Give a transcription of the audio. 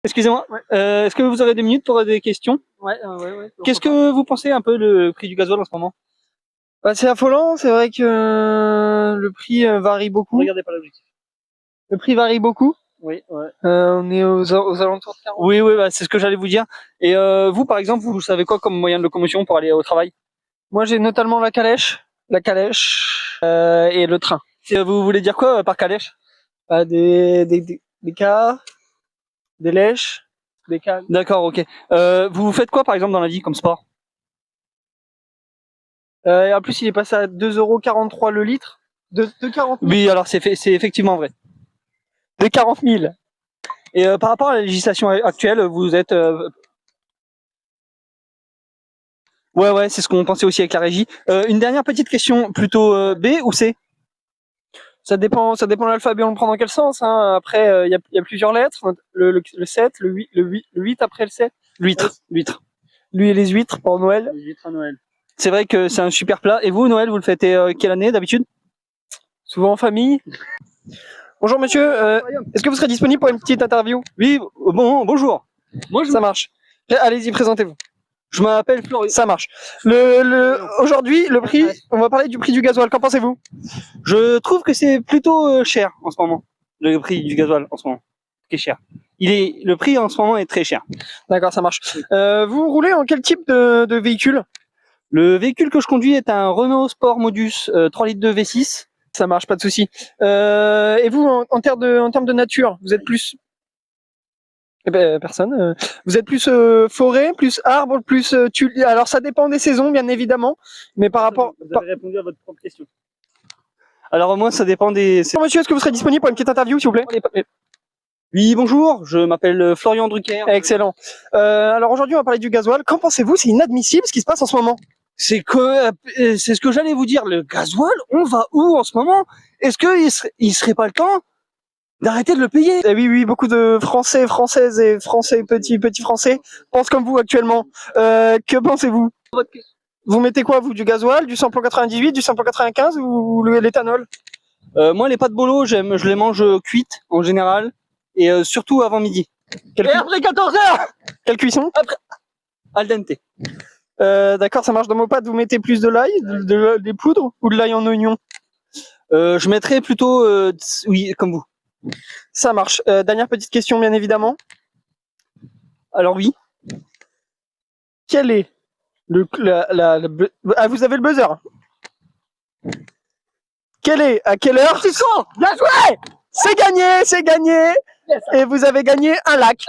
Excusez-moi, Ouais. est-ce que vous aurez des minutes pour des questions? Ouais. Qu'est-ce que vous pensez un peu le prix du gasoil en ce moment? Bah, c'est affolant, c'est vrai que le prix varie beaucoup. Regardez pas l'objectif. Le prix varie beaucoup. Oui, ouais. On est aux alentours de 40. Oui, bah, c'est ce que j'allais vous dire. Et vous, par exemple, vous savez quoi comme moyen de locomotion pour aller au travail? Moi, j'ai notamment la calèche et le train. Vous voulez dire quoi par calèche? Des cars, des lèches, des cales. D'accord, ok. Vous faites quoi, par exemple, dans la vie comme sport? Et en plus, il est passé à 2,43 € le litre. De 40 000. Oui, alors c'est effectivement vrai. De 40 000. Et par rapport à la législation actuelle, vous êtes... Ouais, c'est ce qu'on pensait aussi avec la régie. Une dernière petite question, plutôt B ou C? Ça dépend de l'alphabet, on le prend dans quel sens, hein. Après, il y a plusieurs lettres. Le 7, le 8 après le 7. L'huître. Lui et les huîtres pour Noël. Les huîtres à Noël. C'est vrai que c'est un super plat. Et vous, Noël, vous le fêtez quelle année d'habitude? Souvent en famille. Bonjour monsieur, est-ce que vous serez disponible pour une petite interview? Oui, bonjour. Ça marche. Allez-y, présentez-vous. Je m'appelle Florian. Ça marche. Aujourd'hui, le prix, on va parler du prix du gasoil. Qu'en pensez-vous? Je trouve que c'est plutôt cher en ce moment. Le prix du gasoil en ce moment. Qui est cher. Le prix en ce moment est très cher. D'accord, ça marche. Vous roulez en quel type de véhicule? Le véhicule que je conduis est un Renault Sport Modus 3 litres de V6. Ça marche, pas de souci. Et vous, en termes de nature, vous êtes plus... Eh ben, personne. Vous êtes plus forêt, plus arbre, plus alors ça dépend des saisons, bien évidemment. Mais par rapport... Vous avez répondu à votre propre question. Alors moi, ça dépend des... Monsieur, est-ce que vous serez disponible pour une petite interview, s'il vous plaît? Oui, bonjour, je m'appelle Florian Drucker. Excellent. Alors aujourd'hui, on va parler du gasoil. Qu'en pensez-vous? C'est inadmissible ce qui se passe en ce moment. C'est ce que j'allais vous dire. Le gasoil, on va où en ce moment? Est-ce qu'il serait pas le temps d'arrêter de le payer? Eh oui, beaucoup de Français, Françaises et Français, petits Français, pensent comme vous actuellement. Que pensez-vous? Vous mettez quoi, vous? Du gasoil, du samplon 98, du samplon 95 ou l'éthanol? Moi, les pâtes bolo, je les mange cuites en général. Et surtout avant midi. Et après 14 h? Quelle cuisson? Après, al dente. D'accord, ça marche. Dans vos pâtes, vous mettez plus de l'ail, des poudres ou de l'ail en oignon? Je mettrais plutôt, oui, comme vous. Ça marche. Dernière petite question, bien évidemment. Alors oui. Quel est ah, vous avez le buzzer. À quelle heure? Bien joué! C'est gagné! Yes. Et vous avez gagné un lac.